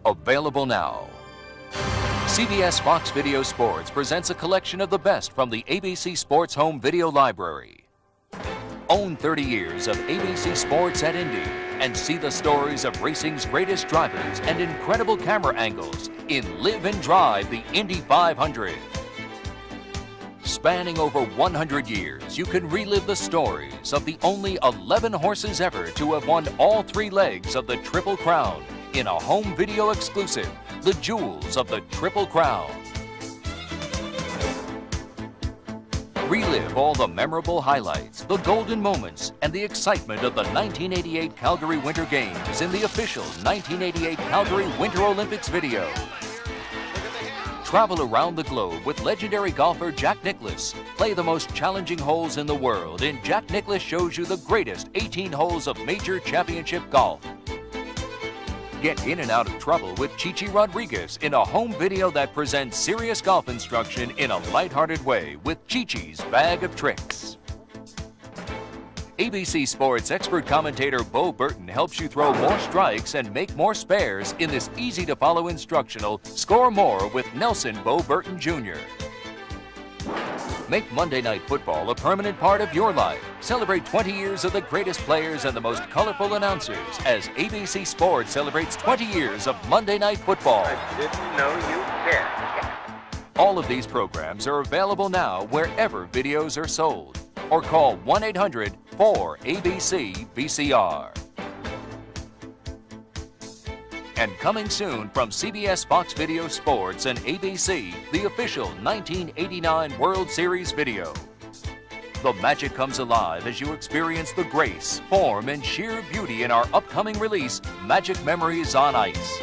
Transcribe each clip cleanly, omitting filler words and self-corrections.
Available now. CBS Fox Video Sports presents a collection of the best from the ABC Sports Home Video Library. Own 30 years of ABC Sports at Indy and see the stories of racing's greatest drivers and incredible camera angles in Live and Drive the Indy 500. Spanning over 100 years, you can relive the stories of the only 11 horses ever to have won all 3 legs of the Triple Crown in a home video exclusive, The Jewels of the Triple Crown. Relive all the memorable highlights, the golden moments, and the excitement of the 1988 Calgary Winter Games in the official 1988 Calgary Winter Olympics video. Travel around the globe with legendary golfer Jack Nicklaus. Play the most challenging holes in the world, and Jack Nicklaus shows you the greatest 18 holes of major championship golf. Get in and out of trouble with Chichi Rodriguez in a home video that presents serious golf instruction in a lighthearted way with Chi-Chi's Bag of Tricks. ABC Sports expert commentator Bo Burton helps you throw more strikes and make more spares in this easy-to-follow instructional Score More with Nelson Bo Burton Jr. Make Monday Night Football a permanent part of your life. Celebrate 20 years of the greatest players and the most colorful announcers as ABC Sports celebrates 20 years of Monday Night Football. I didn't know you cared. All of these programs are available now wherever videos are sold, or call 1-800-4ABC-VCR. And coming soon from CBS Fox Video Sports and ABC, the official 1989 World Series video. The magic comes alive as you experience the grace, form, and sheer beauty in our upcoming release, Magic Memories on Ice.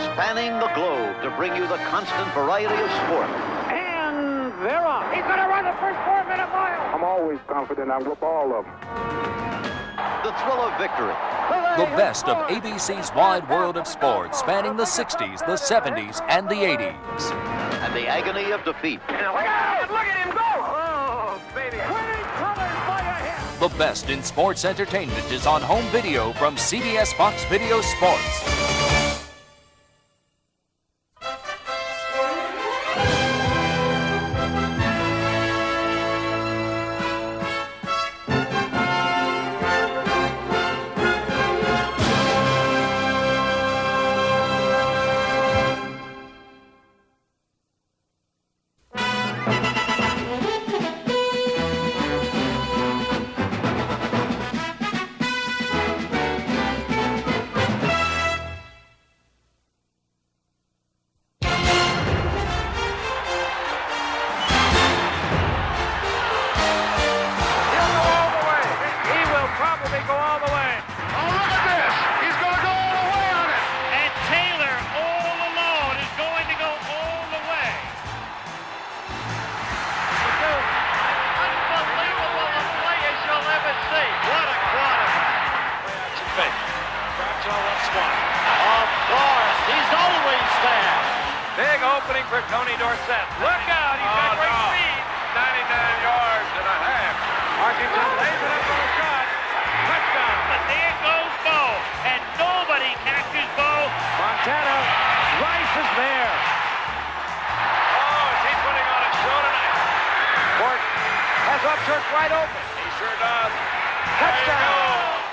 Spanning the globe to bring you the constant variety of sport. And they're off. He's going to run the first 4-minute mile. I'm always confident I whip all of them. The thrill of victory. The best of ABC's wide world of sports, spanning the 60s, the 70s, and the 80s. And the agony of defeat. Look out! Look at him go! Oh, baby. Winning colors by a hit. The best in sports entertainment is on home video from CBS Fox Video Sports. Big opening for Tony Dorsett. Look out, he's got great speed. 99 yards and a half. Washington lays it up for a shot. Touchdown. But there goes Bo, and nobody catches Bo. Montana, Rice is there. Oh, is he putting on a show tonight? Court has Upchurch wide open. He sure does. Touchdown.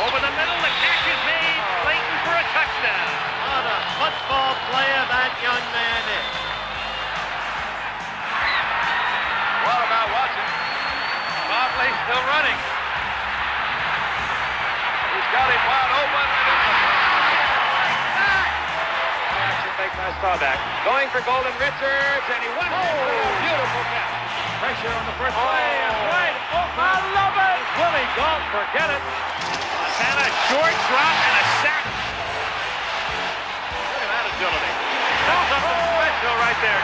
Over the middle, the catch is made. Clayton for a touchdown. What a football player that young man is. What about Watson? Mobley still running. He's got him wide open. I saw that. Going for Golden Richards, and he went. Oh, beautiful catch. Pressure on the first play. It's right. Oh, I love it. Willie, don't forget it. Montana, short drop and a sack. Look at that agility. That's something special right there.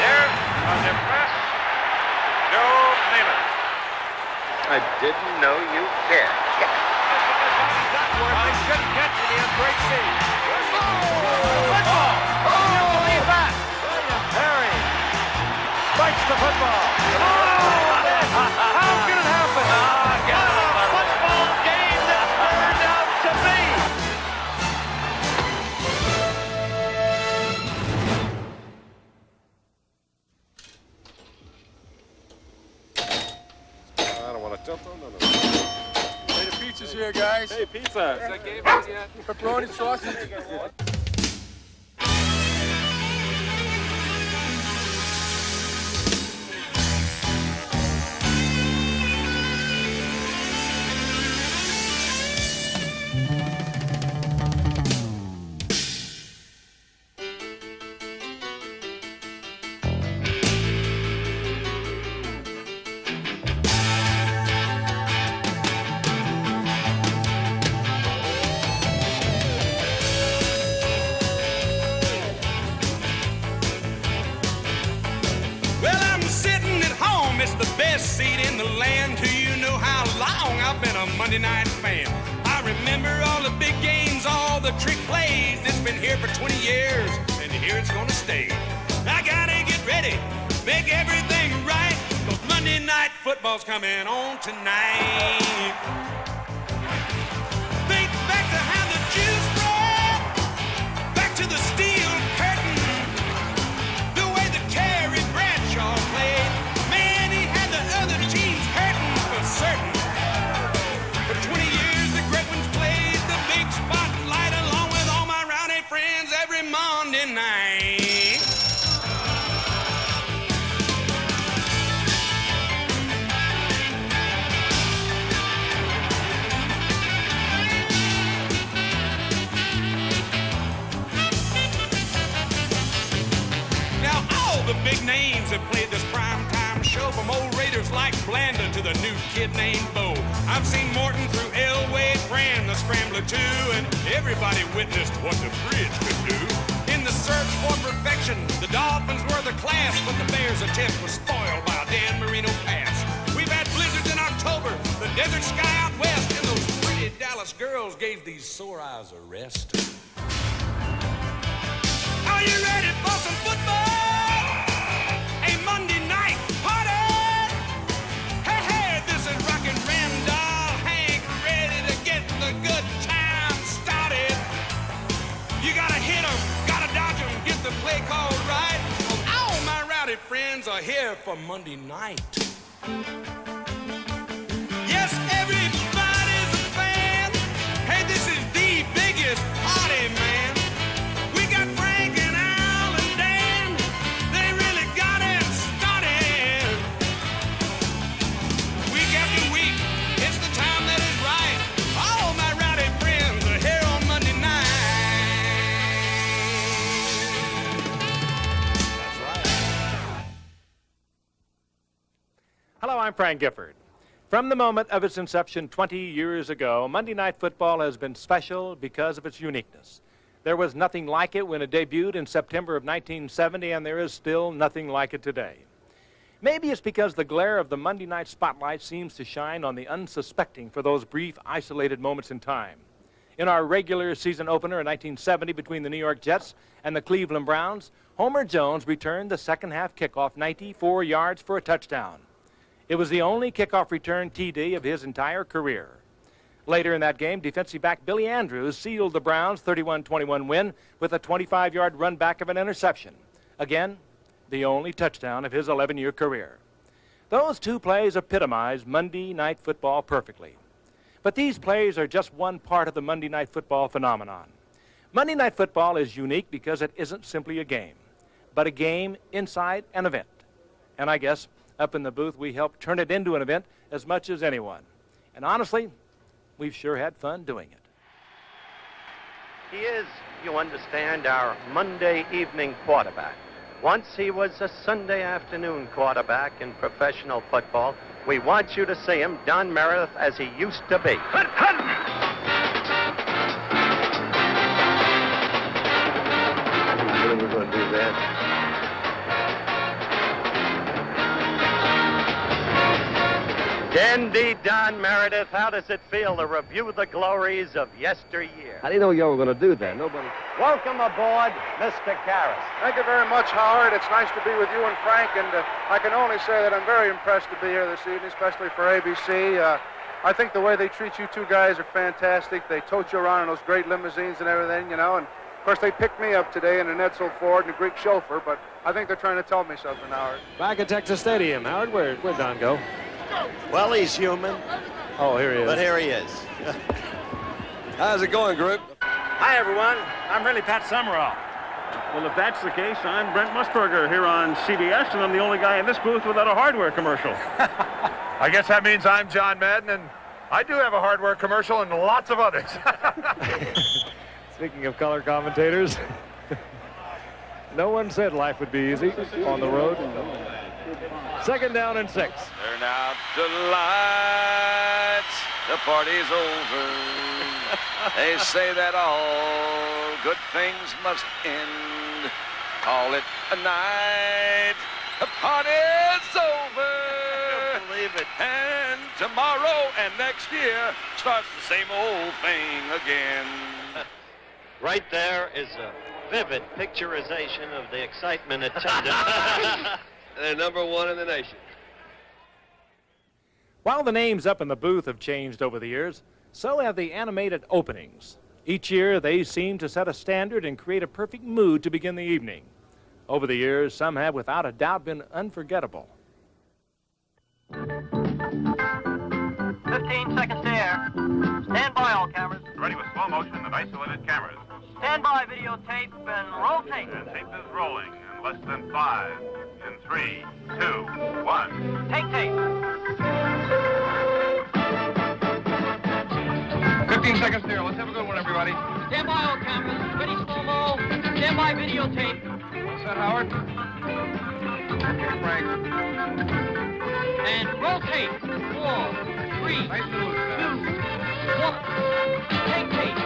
There's a depressed Joe Namath. I didn't know you cared. He couldn't catch it. He has great speed. Football! Can't believe that. William Perry. here, guys. Hey, pizza. Is that game yet? Pepperoni sausage. Seat in the land. Do you know how long I've been a Monday night fan? I remember all the big games, all the trick plays. It's been here for 20 years, and here it's gonna stay. I gotta get ready, make everything right, 'cause Monday night football's coming on tonight. Think back to how the Jews brought, back to the steel curtain, the way that Terry Bradshaw played. Other teams hurting for certain. For 20 years, the great ones played the big spotlight along with all my rowdy friends every Monday night. Now, all the big names have played this primetime show, from old Raiders like Blanda to the new kid named Bo. I've seen Morton through Elway, Fran, the Scrambler too, and everybody witnessed what the bridge could do. In the search for perfection, the Dolphins were the class, but the Bears' attempt was spoiled by a Dan Marino pass. We've had blizzards in October, the desert sky out west, and those pretty Dallas girls gave these sore eyes a rest. Are you ready for some football? A Monday night party! Hey, hey, this is Rockin' Randall Hank, ready to get the good time started. You gotta hit 'em, gotta dodge 'em, get the play call right. All my rowdy friends are here for Monday night. Yes, everybody's a fan. Hey, this is the biggest party, man. We got Frank and Al and Dan. They really got it started. Week after week, it's the time that is right. All my rowdy friends are here on Monday night. That's right. Hello, I'm Frank Gifford. From the moment of its inception 20 years ago, Monday Night Football has been special because of its uniqueness. There was nothing like it when it debuted in September of 1970, and there is still nothing like it today. Maybe it's because the glare of the Monday night spotlight seems to shine on the unsuspecting for those brief, isolated moments in time. In our regular season opener in 1970 between the New York Jets and the Cleveland Browns, Homer Jones returned the second-half kickoff 94 yards for a touchdown. It was the only kickoff return TD of his entire career. Later in that game, defensive back Billy Andrews sealed the Browns' 31-21 win with a 25-yard run back of an interception. Again, the only touchdown of his 11-year career. Those two plays epitomize Monday Night Football perfectly. But these plays are just one part of the Monday Night Football phenomenon. Monday Night Football is unique because it isn't simply a game, but a game inside an event. And I guess up in the booth, we help turn it into an event as much as anyone. And honestly, we've sure had fun doing it. He is, you understand, our Monday evening quarterback. Once he was a Sunday afternoon quarterback in professional football. We want you to see him, Don Meredith, as he used to be. We're going to do that. Dandy Don Meredith, how does it feel to review the glories of yesteryear? How do you know you were going to do that? Nobody. Welcome aboard, Mr. Karras. Thank you very much, Howard. It's nice to be with you and Frank, and I can only say that I'm very impressed to be here this evening, especially for ABC. I think the way they treat you two guys are fantastic. They tote you around in those great limousines and everything, you know, and of course they picked me up today in an Edsel Ford and a Greek chauffeur, but I think they're trying to tell me something, Howard. Back at Texas Stadium, Howard, where'd Don go? Well, he's human. Oh, here he is. But here he is. How's it going, group? Hi, everyone. I'm really Pat Summerall. Well, if that's the case, I'm Brent Musburger here on CBS, and I'm the only guy in this booth without a hardware commercial. I guess that means I'm John Madden, and I do have a hardware commercial and lots of others. Speaking of color commentators, no one said life would be easy on the road. 2nd down and 6. Turn out the lights. The party's over. They say that all good things must end. Call it a night. The party's over. I don't believe it. And tomorrow and next year starts the same old thing again. Right there is a vivid picturization of the excitement attendant. They're #1 in the nation. While the names up in the booth have changed over the years, so have the animated openings. Each year, they seem to set a standard and create a perfect mood to begin the evening. Over the years, some have without a doubt been unforgettable. 15 seconds to air. Stand by, all cameras. Ready with slow motion and isolated cameras. Stand by, videotape, and rotate. And tape is rolling in less than 5, in 3, 2, 1. Take tape. 15 seconds there. Let's have a good one, everybody. Stand by, all cameras. Ready, slow-mo. Stand by, videotape. What's that, Howard? Okay, Frank. And rotate. 4, 3, 2, 1. Take tape.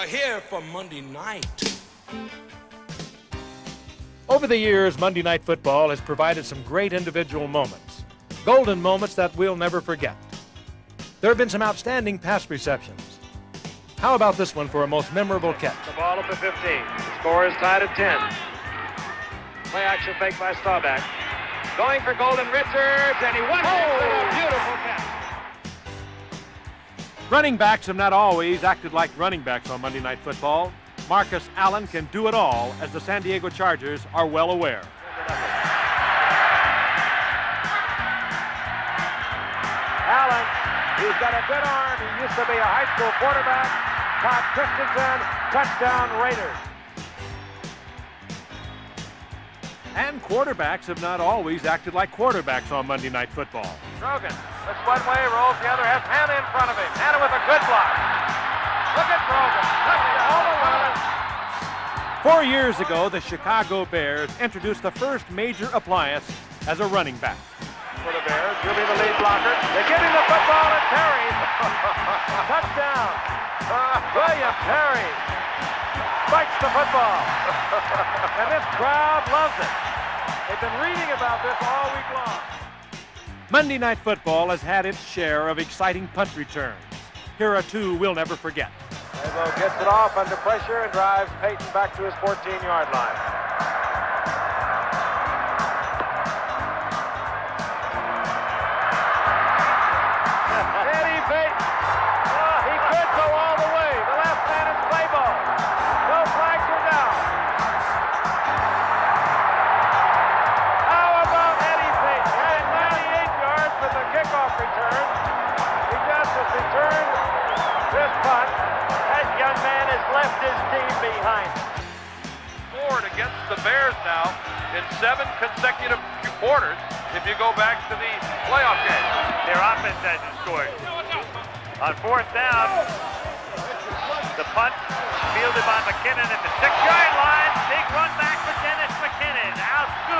Here for Monday night. Over the years, Monday Night Football has provided some great individual moments, golden moments that we'll never forget. There have been some outstanding pass receptions. How about this one for a most memorable catch? The ball up to 15. The score is tied at 10. Play action fake by Staubach. Going for Golden Richards, and he won it. A beautiful catch. Running backs have not always acted like running backs on Monday Night Football. Marcus Allen can do it all, as the San Diego Chargers are well aware. Allen, he's got a good arm. He used to be a high school quarterback. Todd Christensen, touchdown Raiders. And quarterbacks have not always acted like quarterbacks on Monday Night Football. Trogan Looks one way, rolls the other, has Hannah in front of him. Hannah with a good block. Look at Grogan. All the way. 4 years ago, the Chicago Bears introduced the first major appliance as a running back. For the Bears, he'll be the lead blocker. They give him the football and Terry. Touchdown. William Terry spikes the football. And this crowd loves it. They've been reading about this all week long. Monday Night Football has had its share of exciting punt returns. Here are two we'll never forget. Ebo gets it off under pressure and drives Peyton back to his 14-yard line. Eddie Peyton. He could go all the way. The left man is play ball. No flags are down. How about Eddie Peyton? He had 98 yards with the kickoff return. He just has returned this punt. That young man has left his team behind. Scored against the Bears now in 7 consecutive quarters if you go back to the playoff game. Their offense hasn't scored. On 4th down, the punt fielded by McKinnon at the 6-yard line. Big run back for Dennis McKinnon. Out to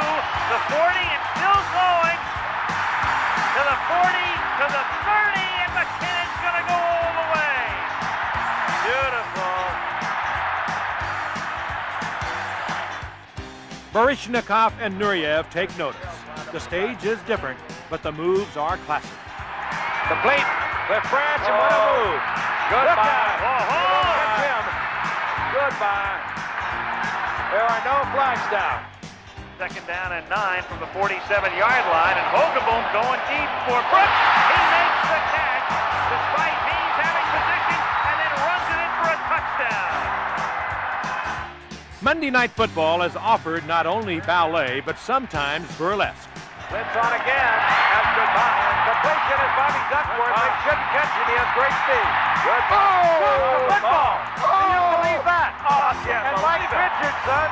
the 40 and still going to the 40, to the 30, and McKinnon's going to go all the way. Beautiful. Baryshnikov and Nureyev take notice. The stage is different, but the moves are classic. Complete with France and what a move. Goodbye. Goodbye. There are no flags down. 2nd down and 9 from the 47-yard line, and Hogaboom going deep for Brooks. He makes the catch despite Hayes having position and then runs it in for a touchdown. Monday Night Football has offered not only ballet, but sometimes burlesque. Blitz on again. That's goodbye. And completion is Bobby Duckworth. They shouldn't catch him. He has great speed. Good. Oh! The football. Can you believe that? Oh, yes. And Mike Richardson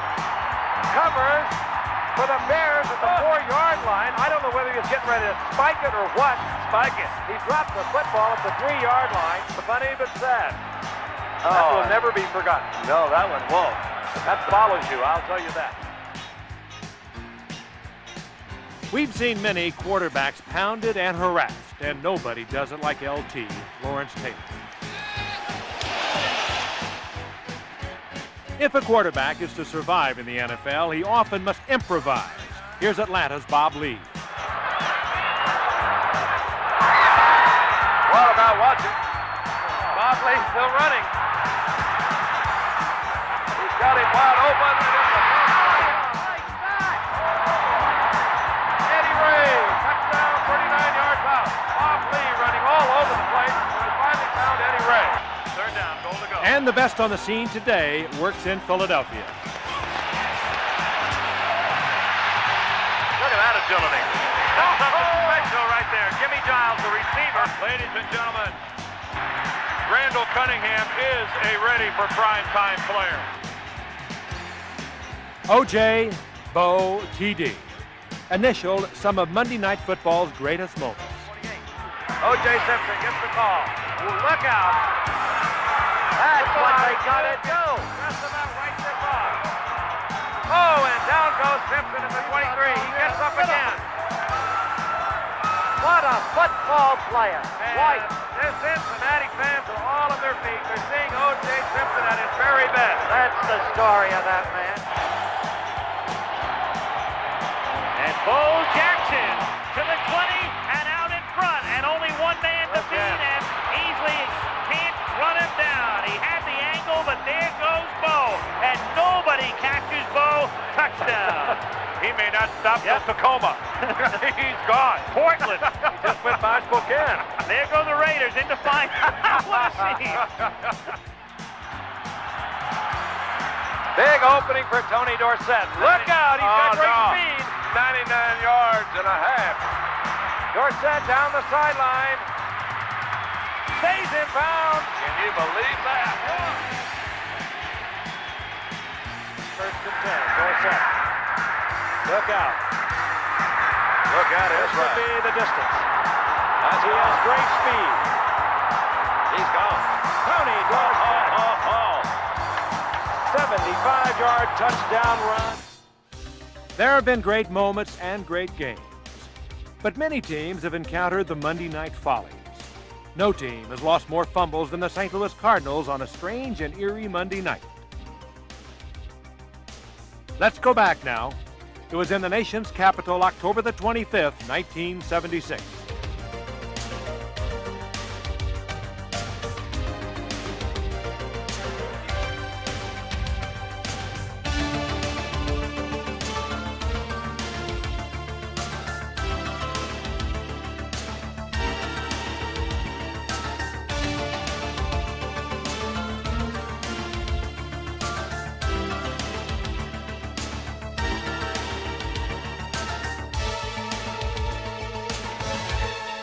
covers for the Bears at the 4-yard line. I don't know whether he was getting ready to spike it or what. Spike it. He dropped the football at the 3-yard line. Funny but sad. That will never be forgotten. No, that one won't. That follows you, I'll tell you that. We've seen many quarterbacks pounded and harassed, and nobody does it like LT, Lawrence Taylor. If a quarterback is to survive in the NFL, he often must improvise. Here's Atlanta's Bob Lee. What about watching? Bob Lee still running. He's got him wide open. Eddie Ray, touchdown, 39 yards out. Bob Lee running all over the place. We finally found Eddie Ray. 3rd down, goal to go. And the best on the scene today works in Philadelphia. Look at that agility. That's something special right there. Jimmy Giles, the receiver. Ladies and gentlemen, Randall Cunningham is a ready for primetime player. O.J., Bo, T.D. Initialed some of Monday Night Football's greatest moments. O.J. Simpson gets the call. Look out. That's what they got it. Go. Just about right there, Bob. Oh, and down goes Simpson at the 23. He gets up again. What a football player. White. The Cincinnati fans are all on their feet. They're seeing O.J. Simpson at his very best. That's the story of that man. And Bo Jackson to the 20 and out in front. And only one man to beat, and easily can't run him down. He had the angle, but there goes Bo. And nobody catches Bo. Touchdown. He may not stop till Tacoma. He's gone. Portland. He just went by Spokane. There go the Raiders into final. What a scene. Big opening for Tony Dorsett. Look out, he's got great speed. 99 yards and a half. Dorsett down the sideline. Stays in bounds. Can you believe that? 1st and 10, Dorsett. Look out. Look out, This it's would right. be the distance. as he has great speed. He's gone. Tony does that. 75-yard touchdown run. There have been great moments and great games, but many teams have encountered the Monday night follies. No team has lost more fumbles than the St. Louis Cardinals on a strange and eerie Monday night. Let's go back now. It was in the nation's capital, October the 25th, 1976.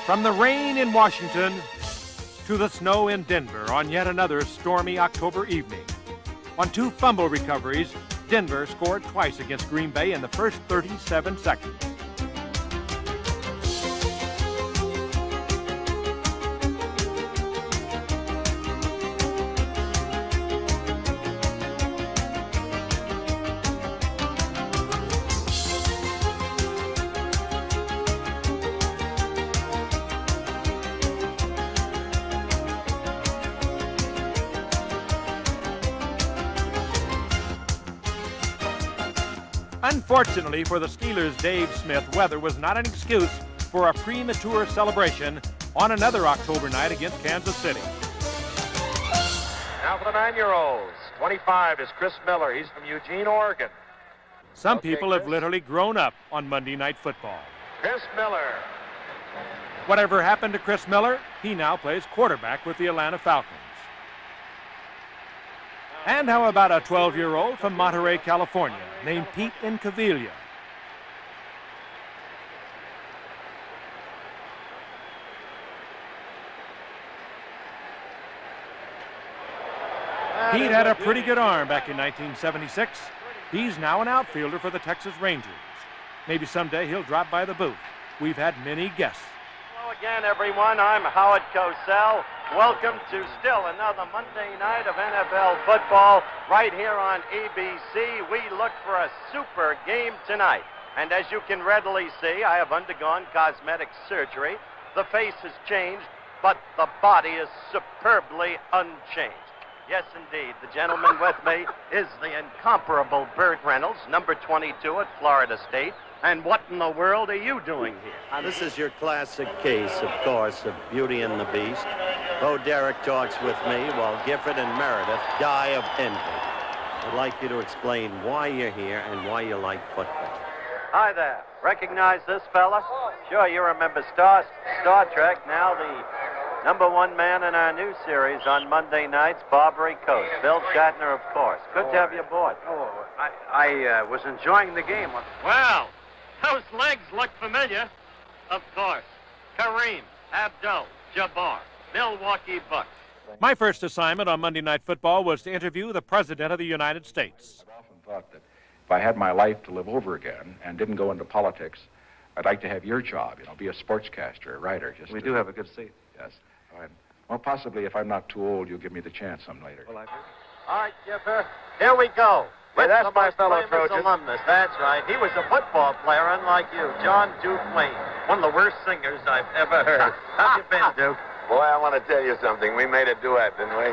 From the rain in Washington to the snow in Denver on yet another stormy October evening. On 2 fumble recoveries, Denver scored twice against Green Bay in the first 37 seconds. Unfortunately for the Steelers' Dave Smith, weather was not an excuse for a premature celebration on another October night against Kansas City. Now for the 9-year-olds. 25 is Chris Miller. He's from Eugene, Oregon. Some people have literally grown up on Monday Night Football. Chris Miller. Whatever happened to Chris Miller, he now plays quarterback with the Atlanta Falcons. And how about a 12-year-old from Monterey, California, named Pete Incaviglia? Pete had a pretty good arm back in 1976. He's now an outfielder for the Texas Rangers. Maybe someday he'll drop by the booth. We've had many guests. Hello again, everyone. I'm Howard Cosell. Welcome to still another Monday night of NFL football right here on ABC. We look for a super game tonight. And as you can readily see, I have undergone cosmetic surgery. The face has changed, but the body is superbly unchanged. Yes, indeed. The gentleman with me is the incomparable Burt Reynolds, number 22 at Florida State. And what in the world are you doing here? This is your classic case, of course, of Beauty and the Beast. Bo Derek talks with me while Gifford and Meredith die of envy. I'd like you to explain why you're here and why you like football. Hi there. Recognize this fella? Sure, you remember Star Trek. Now the #1 man in our new series on Monday nights, Barbary Coast. Bill Shatner, of course. Good to have you aboard. Oh, I was enjoying the game. Well, those legs look familiar. Of course. Kareem Abdul-Jabbar, Milwaukee Bucks. My first assignment on Monday Night Football was to interview the President of the United States. I've often thought that if I had my life to live over again and didn't go into politics, I'd like to have your job, be a sportscaster, a writer. We do have a good seat. Yes. Well, possibly if I'm not too old, you'll give me the chance some later. Well, all right, Gipper, here we go. Hey, that's my fellow Trojan. Alumnus, that's right. He was a football player, unlike you, John Duke Wayne. One of the worst singers I've ever heard. How you been, Duke? Boy, I want to tell you something. We made a duet, didn't we?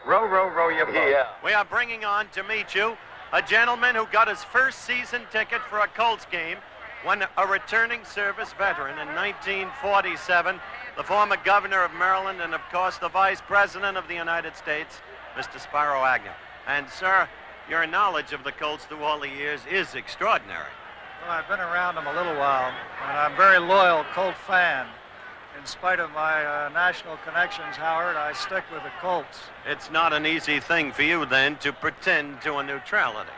Row, row, row your boat. Yeah. We are bringing on to meet you a gentleman who got his first season ticket for a Colts game when a returning service veteran in 1947, the former governor of Maryland and, of course, the vice president of the United States, Mr. Spiro Agnew. And, sir, your knowledge of the Colts through all the years is extraordinary. Well, I've been around them a little while, and I'm a very loyal Colt fan. In spite of my national connections, Howard, I stick with the Colts. It's not an easy thing for you, then, to pretend to a neutrality.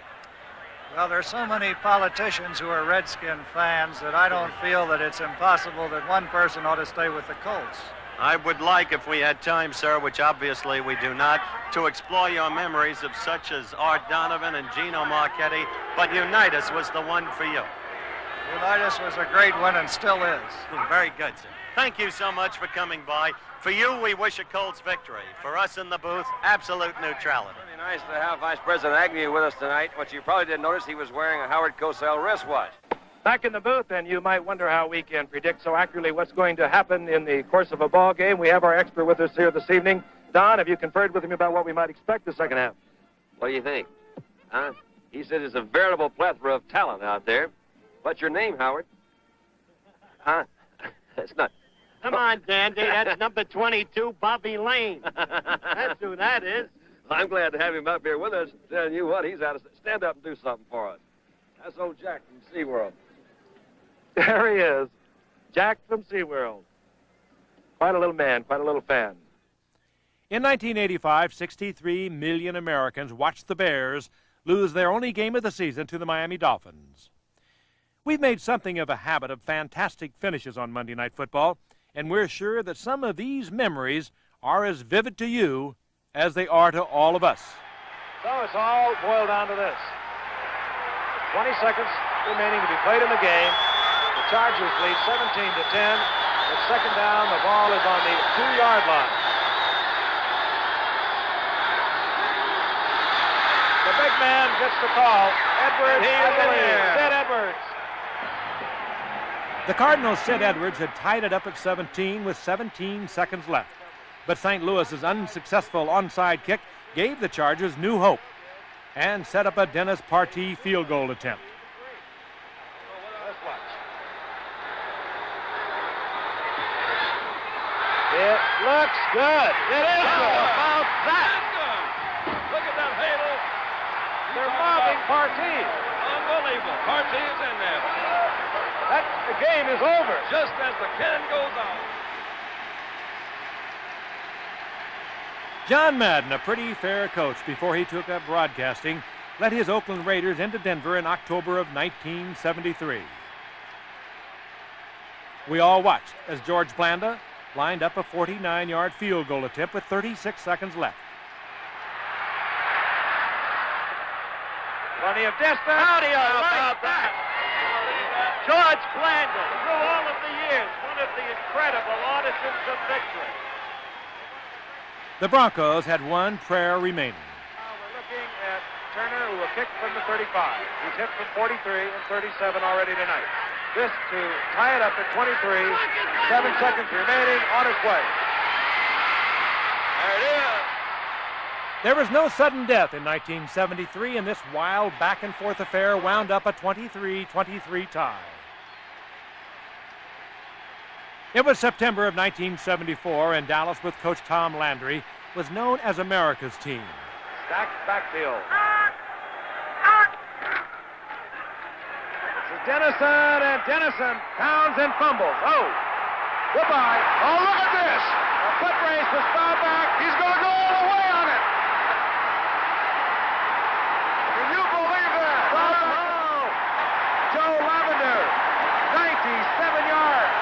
Well, there's so many politicians who are Redskin fans that I don't feel that it's impossible that one person ought to stay with the Colts. I would like, if we had time, sir, which obviously we do not, to explore your memories of such as Art Donovan and Gino Marchetti, but Unitas was the one for you. Unitas was a great one and still is. Very good, sir. Thank you so much for coming by. For you, we wish a Colts victory. For us in the booth, absolute neutrality. Very nice to have Vice President Agnew with us tonight. What you probably didn't notice, he was wearing a Howard Cosell wristwatch. Back in the booth, and you might wonder how we can predict so accurately what's going to happen in the course of a ball game. We have our expert with us here this evening. Don, have you conferred with him about what we might expect the second half? What do you think? Huh? He says there's a veritable plethora of talent out there. What's your name, Howard? Huh? That's not... Come on, Dandy. That's number 22, Bobby Lane. That's who that is. I'm glad to have him up here with us. Telling you what, he's out of... Stand up and do something for us. That's old Jack from SeaWorld. There he is. Jack from SeaWorld. Quite a little man, quite a little fan. In 1985, 63 million Americans watched the Bears lose their only game of the season to the Miami Dolphins. We've made something of a habit of fantastic finishes on Monday Night Football, and we're sure that some of these memories are as vivid to you as they are to all of us. So it's all boiled down to this. 20 seconds remaining to be played in the game. The Chargers lead 17-10. It's second down. The ball is on the 2-yard line. The big man gets the call. Edwards, Sid Edwards. The Cardinals' Sid Edwards had tied it up at 17 with 17 seconds left. But St. Louis's unsuccessful onside kick gave the Chargers new hope and set up a Dennis Partee field goal attempt. Let's watch. It looks good. It is good. How about that? Look at that halo. They're mobbing Partee. Unbelievable. Partee is in there. The game is over. Just as the can goes out. John Madden, a pretty fair coach before he took up broadcasting, led his Oakland Raiders into Denver in October of 1973. We all watched as George Blanda lined up a 49-yard field goal attempt with 36 seconds left. Plenty of distance. How do you like that? George Blanda, through all of the years, one of the incredible artisans of victory. The Broncos had one prayer remaining. Now we're looking at Turner, who will kick from the 35. He's hit from 43 and 37 already tonight. This to tie it up at 23. 7 seconds remaining, on his way. There it is. There was no sudden death in 1973, and this wild back-and-forth affair wound up a 23-23 tie. It was September of 1974, and Dallas, with Coach Tom Landry, was known as America's team. Stacked backfield. This is Dennison, and Dennison pounds and fumbles. Oh, goodbye. Oh, look at this. A foot race is far back. He's going to go all the way on it. Can you believe that? Oh, Joe Lavender, 97 yards.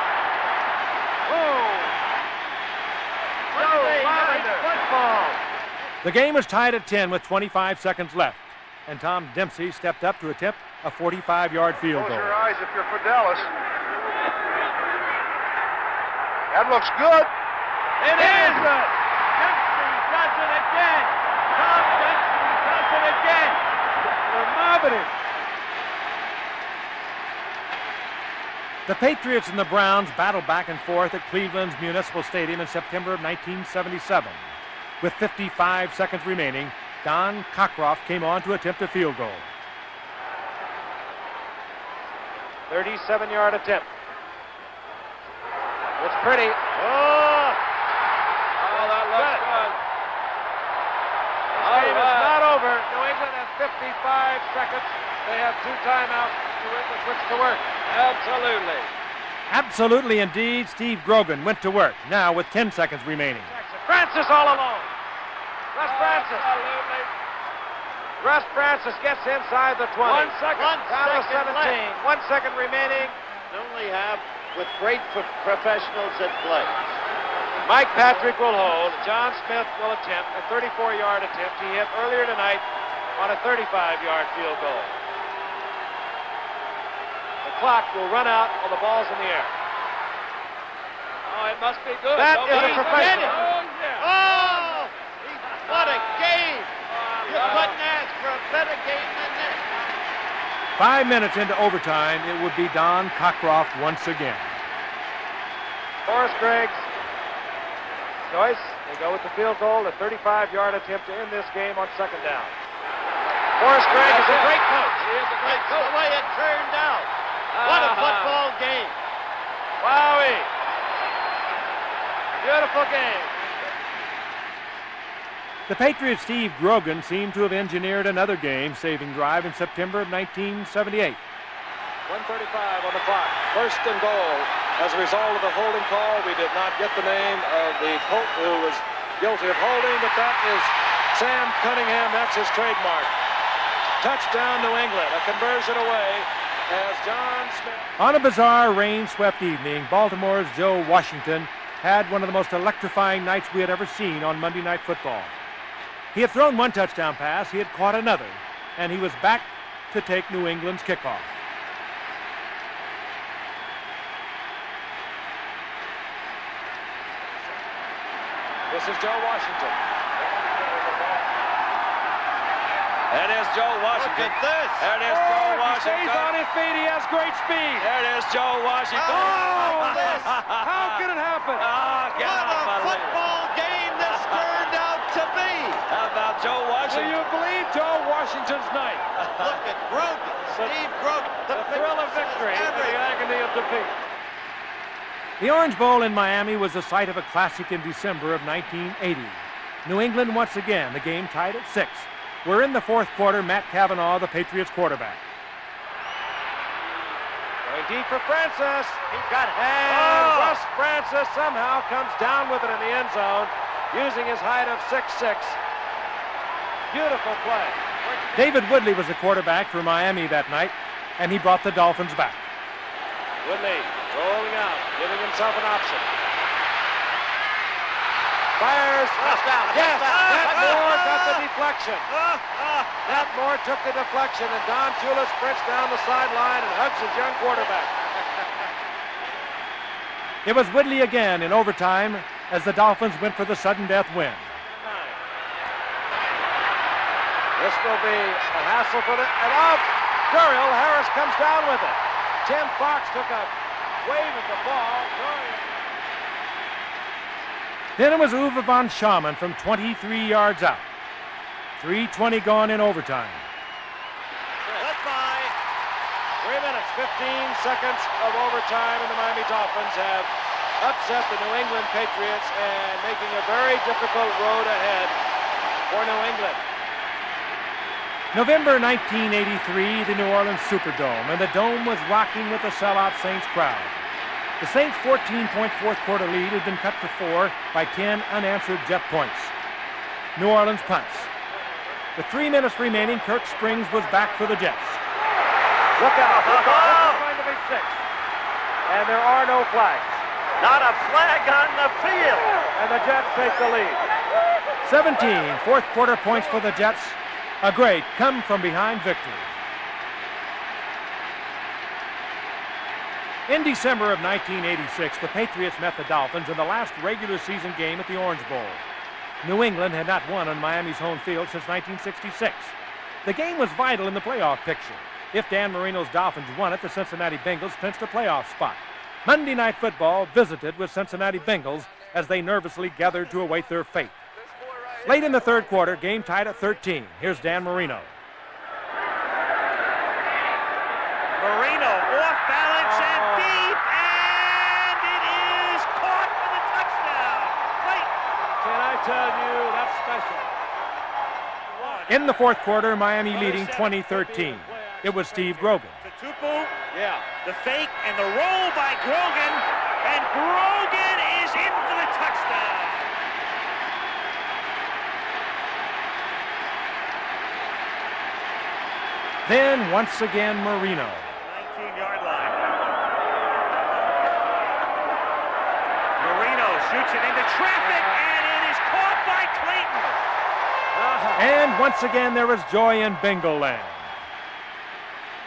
Oh, Joe Lavender. Football. The game was tied at 10 with 25 seconds left, and Tom Dempsey stepped up to attempt a 45-yard field goal. Close your eyes if you're for Dallas. That looks good. It is good. Dempsey does it again. Tom Dempsey does it again. They're mobbing him. The Patriots and the Browns battled back and forth at Cleveland's Municipal Stadium in September of 1977. With 55 seconds remaining, Don Cockcroft came on to attempt a field goal. 37-yard attempt. It's pretty. Oh, that looks good. The game is not over. New England has 55 seconds. They have 2 timeouts with which to work. Absolutely. Absolutely indeed. Steve Grogan went to work, now with 10 seconds remaining. Francis all alone. Russ Francis. Absolutely. Russ Francis gets inside the 20. 1 second. Down to 17. Left. 1 second remaining. Only have with great professionals at play. Mike Patrick will hold. John Smith will attempt a 34-yard attempt he hit earlier tonight on a 35-yard field goal. The clock will run out while the ball's in the air. Oh, it must be good. That is a professional. Oh, yeah. Oh, what a game. You couldn't ask for a better game than this. 5 minutes into overtime, it would be Don Cockcroft once again. Forrest Gregg's choice. They go with the field goal, a 35-yard attempt to end this game on second down. Forrest Gregg is a great coach. He is a great coach. The way it turned out. What a football game. Wowie. Beautiful game. The Patriots' Steve Grogan seemed to have engineered another game-saving drive in September of 1978. 1:35 on the clock. First and goal. As a result of the holding call, we did not get the name of the Colt who was guilty of holding, but that is Sam Cunningham. That's his trademark. Touchdown, New England. A conversion away as John Smith. On a bizarre, rain-swept evening, Baltimore's Joe Washington had one of the most electrifying nights we had ever seen on Monday Night Football. He had thrown one touchdown pass, he had caught another, and he was back to take New England's kickoff. This is Joe Washington. That is Joe Washington. Look at this. There it is Joe Washington. He stays on his feet. He has great speed. There it is Joe Washington. Oh, this. How can it happen? What a football game this turned out to be. How about Joe Do Washington? you believe Joe Washington's night? Look at Grogan. Steve Grogan. The thrill of victory and the agony of defeat. The Orange Bowl in Miami was the site of a classic in December of 1980. New England once again, the game tied at 6. We're in the fourth quarter. Matt Cavanaugh, the Patriots quarterback. Going deep for Francis. He got and Russ Francis somehow comes down with it in the end zone using his height of 6'6". Beautiful play. David Woodley was the quarterback for Miami that night, and he brought the Dolphins back. Woodley rolling out, giving himself an option. Fires. Yes, Matt Moore got the deflection. Matt Moore took the deflection, and Don Shula sprints down the sideline and hugs his young quarterback. It was Woodley again in overtime as the Dolphins went for the sudden death win. This will be a hassle for the... And off! Duriel Harris comes down with it. Tim Fox took a wave at the ball. Then it was Uwe von Schamann from 23 yards out. 3:20 gone in overtime. Let by 3 minutes, 15 seconds of overtime, and the Miami Dolphins have upset the New England Patriots and making a very difficult road ahead for New England. November 1983, the New Orleans Superdome, and the dome was rocking with the sellout Saints crowd. The Saints' 14-point fourth-quarter lead had been cut to 4 by 10 unanswered Jet points. New Orleans punts. With 3 minutes remaining, Kirk Springs was back for the Jets. Look out. This is going to be 6. And there are no flags. Not a flag on the field. And the Jets take the lead. 17 fourth-quarter points for the Jets. A great come-from-behind victory. In December of 1986, the Patriots met the Dolphins in the last regular season game at the Orange Bowl. New England had not won on Miami's home field since 1966. The game was vital in the playoff picture. If Dan Marino's Dolphins won it, the Cincinnati Bengals clinched a playoff spot. Monday Night Football visited with Cincinnati Bengals as they nervously gathered to await their fate. Late in the third quarter, game tied at 13. Here's Dan Marino. Marino off balance and deep, and it is caught for the touchdown. Right. Can I tell you, that's special. In the fourth quarter, Miami leading 20-13. It was Steve Grogan. Tupu, the fake and the roll by Grogan, and Grogan is in for the touchdown. Then, once again, Marino. 19-yard line. Marino shoots it into traffic, and it is caught by Clayton. And once again, there was joy in Bengal land.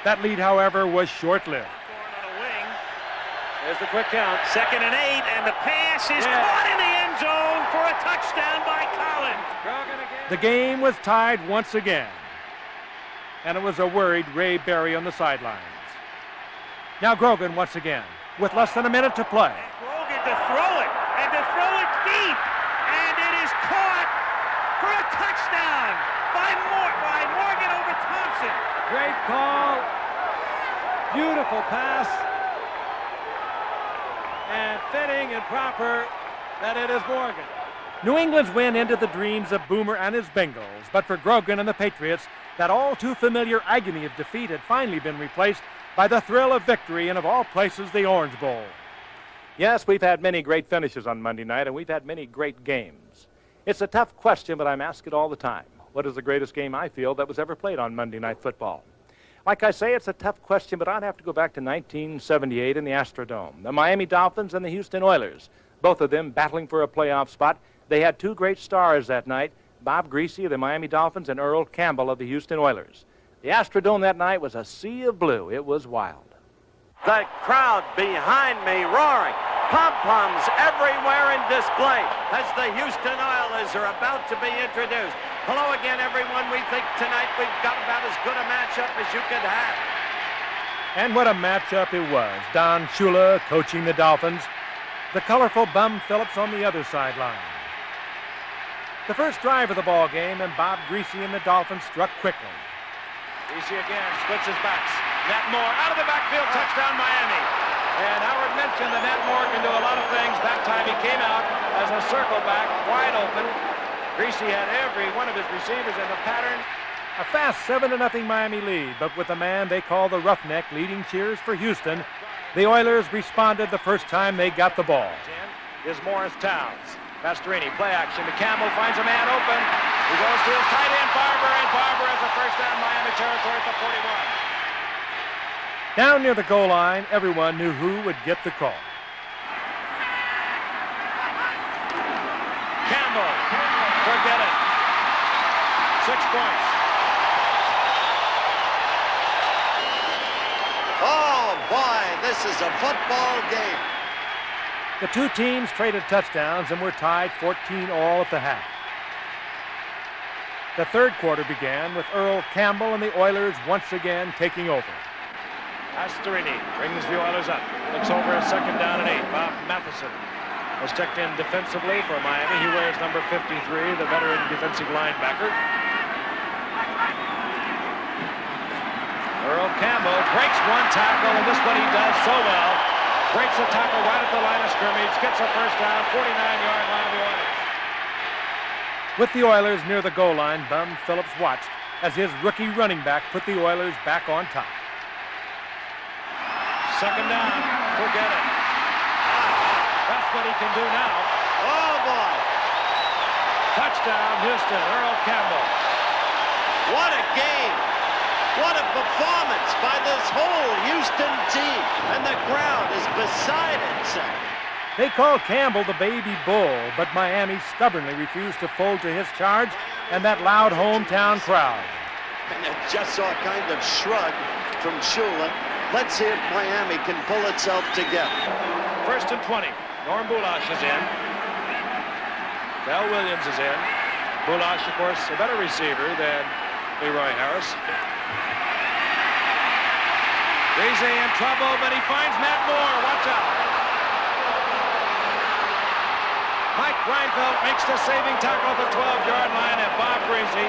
That lead, however, was short-lived. There's the quick count. 2nd and 8, and the pass is caught in the end zone for a touchdown by Collins. The game was tied once again, and it was a worried Ray Berry on the sidelines. Now Grogan once again, with less than a minute to play. And Grogan to throw it, and to throw it deep, and it is caught for a touchdown by Morgan over Thompson. Great call, beautiful pass, and fitting and proper that it is Morgan. New England's win ended the dreams of Boomer and his Bengals, but for Grogan and the Patriots, that all too familiar agony of defeat had finally been replaced by the thrill of victory and, of all places, the Orange Bowl. Yes, we've had many great finishes on Monday night, and we've had many great games. It's a tough question, but I'm asked it all the time. What is the greatest game I feel that was ever played on Monday Night Football? Like I say, it's a tough question, but I'd have to go back to 1978 in the Astrodome. The Miami Dolphins and the Houston Oilers, both of them battling for a playoff spot. They had two great stars that night, Bob Greasy of the Miami Dolphins and Earl Campbell of the Houston Oilers. The Astrodome that night was a sea of blue. It was wild. The crowd behind me roaring. Pom-poms everywhere in display as the Houston Oilers are about to be introduced. Hello again, everyone. We think tonight we've got about as good a matchup as you could have. And what a matchup it was. Don Shula coaching the Dolphins. The colorful Bum Phillips on the other sideline. The first drive of the ball game, and Bob Greasy and the Dolphins struck quickly. Greasy again, splits his backs. Nat Moore out of the backfield, touchdown Miami. And Howard mentioned that Nat Moore can do a lot of things. That time he came out as a circle back, wide open. Greasy had every one of his receivers in the pattern. A fast 7-0 Miami lead, but with the man they call the Roughneck leading cheers for Houston, the Oilers responded the first time they got the ball. Is Morris Towns. Pastorini, play action to Campbell, finds a man open. He goes to his tight end, Barber, and Barber has a first down Miami territory at the 41. Down near the goal line, everyone knew who would get the call. Campbell, forget it. 6 points. Oh, boy, this is a football game. The two teams traded touchdowns and were tied 14-all at the half. The third quarter began with Earl Campbell and the Oilers once again taking over. Pastorini brings the Oilers up. Looks over a 2nd down and 8. Bob Matheson was checked in defensively for Miami. He wears number 53, the veteran defensive linebacker. Earl Campbell breaks one tackle, and this is what he does so well. Breaks a tackle right at the line of scrimmage, gets a first down, 49-yard line of the Oilers. With the Oilers near the goal line, Bum Phillips watched as his rookie running back put the Oilers back on top. 2nd down, forget it. That's what he can do now. Oh, boy. Touchdown, Houston, Earl Campbell. What a game. What a performance by this whole Houston team. And the crowd is beside itself. They called Campbell the baby bull, but Miami stubbornly refused to fold to his charge and that loud hometown crowd. And I just saw a kind of shrug from Shula. Let's see if Miami can pull itself together. 1st and 20. Norm Bulash is in. Del Williams is in. Bulash, of course, a better receiver than Leroy Harris. Greasy in trouble, but he finds Nat Moore. Watch out. Mike Reinfeldt makes the saving tackle at the 12-yard line, and Bob Greasy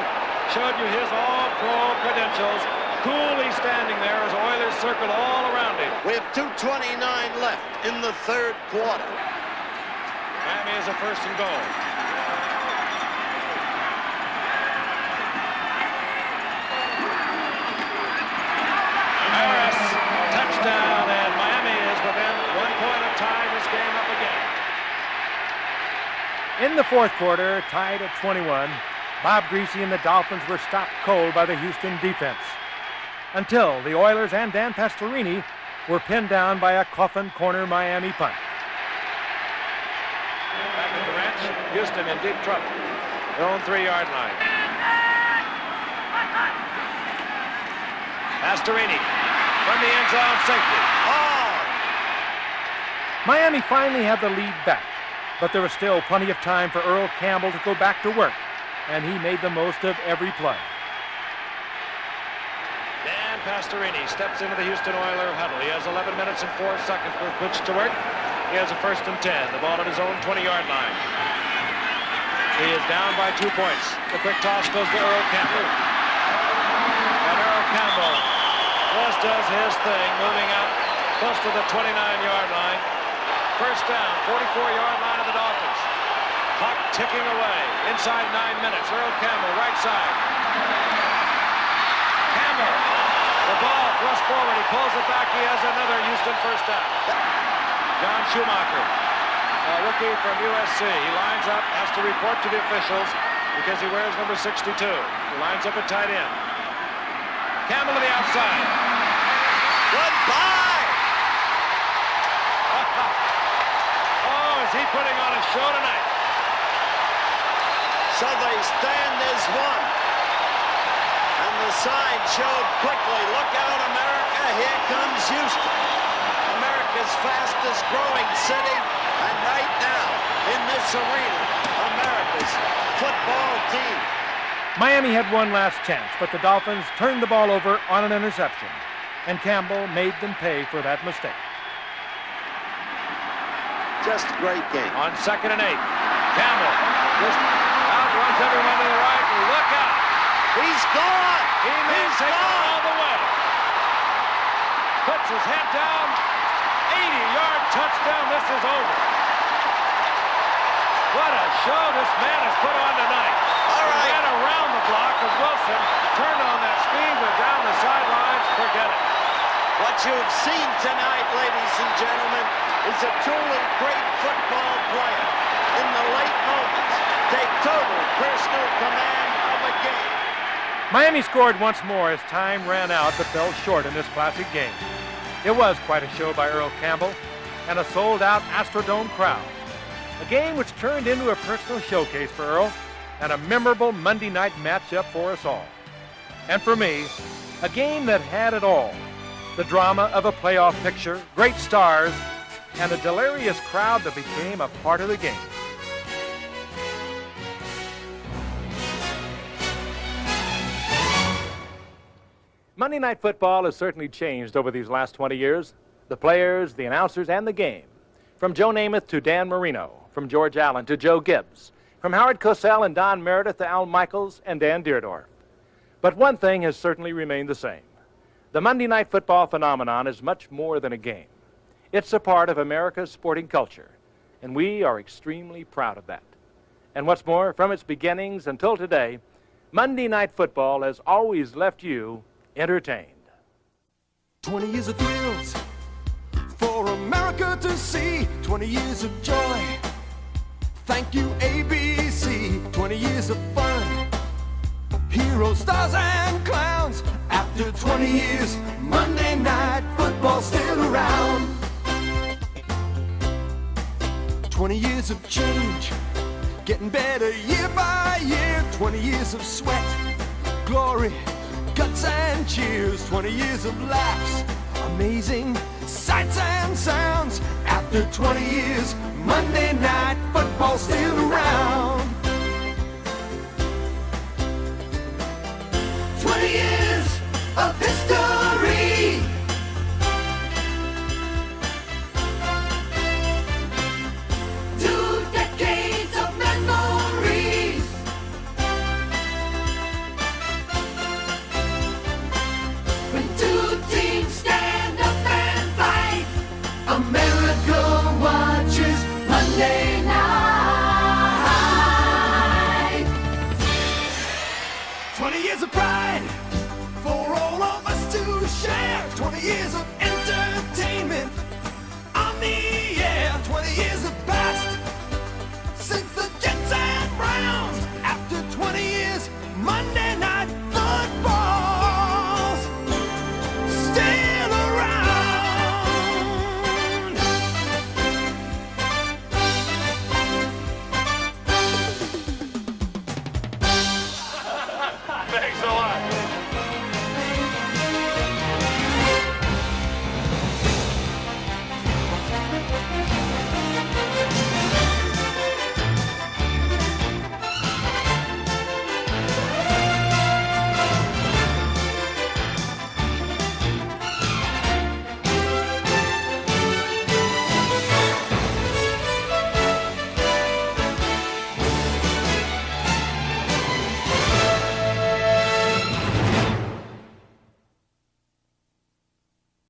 showed you his all-pro credentials. Coolly standing there as Oilers circle all around him. We have 2:29 left in the third quarter. Miami is a 1st and goal. Harris, touchdown, and Miami is within 1 point of tying this game up again. In the fourth quarter, tied at 21, Bob Greasy and the Dolphins were stopped cold by the Houston defense, until the Oilers and Dan Pastorini were pinned down by a coffin corner Miami punt. Back at the ranch, Houston in deep trouble. Their own 3-yard line. Pastorini from the end zone, safety. Oh! Miami finally had the lead back, but there was still plenty of time for Earl Campbell to go back to work, and he made the most of every play. Dan Pastorini steps into the Houston Oilers huddle. He has 11 minutes and 4 seconds for pitch to work. He has a 1st and 10, the ball at his own 20-yard line. He is down by 2 points. The quick toss goes to Earl Campbell. And Earl Campbell just does his thing, moving out close to the 29-yard line. 1st down, 44-yard line of the Dolphins. Clock ticking away. Inside 9 minutes. Earl Campbell, right side. Campbell, the ball thrust forward. He pulls it back. He has another Houston 1st down. John Schumacher, a rookie from USC. He lines up, has to report to the officials because he wears number 62. He lines up at tight end. Campbell to the outside. Goodbye! Oh, is he putting on a show tonight? So they stand as one. And the sign showed quickly, look out, America, here comes Houston. America's fastest growing city, and right now, in this arena, America's football team. Miami had one last chance, but the Dolphins turned the ball over on an interception, and Campbell made them pay for that mistake. Just a great game. On 2nd and 8, Campbell just outruns everyone to the right, and look out! He's gone! He may take it all the way. Puts his head down. 80-yard touchdown. This is over. What a show this man has put on tonight. All right. He ran around the block as Wilson turned on that speed, but down the sidelines, forget it. What you've seen tonight, ladies and gentlemen, is a truly great football player. In the late moments, take total personal command of a game. Miami scored once more as time ran out, but fell short in this classic game. It was quite a show by Earl Campbell and a sold-out Astrodome crowd. A game which turned into a personal showcase for Earl and a memorable Monday night matchup for us all. And for me, a game that had it all. The drama of a playoff picture, great stars, and a delirious crowd that became a part of the game. Monday Night Football has certainly changed over these last 20 years. The players, the announcers, and the game. From Joe Namath to Dan Marino, from George Allen to Joe Gibbs, from Howard Cosell and Don Meredith to Al Michaels and Dan Deerdorf. But one thing has certainly remained the same. The Monday Night Football phenomenon is much more than a game. It's a part of America's sporting culture, and we are extremely proud of that. And what's more, from its beginnings until today, Monday Night Football has always left you entertained. 20 years of thrills for America to see. 20 years of joy. Thank you, ABC. 20 years of fun. Heroes, stars, and clowns. After 20 years, Monday Night Football's still around. 20 years of change, getting better year by year. 20 years of sweat, glory, guts and cheers. 20 years of laughs, amazing sights and sounds. After 20 years, Monday Night Football's still around. 20 years of history. America watches Monday night. 20 years of pride for all of us to share. 20 years of entertainment on the air. 20 years of past since the Jets and Browns. After 20 years, Monday Night Football's still around. Thanks a lot.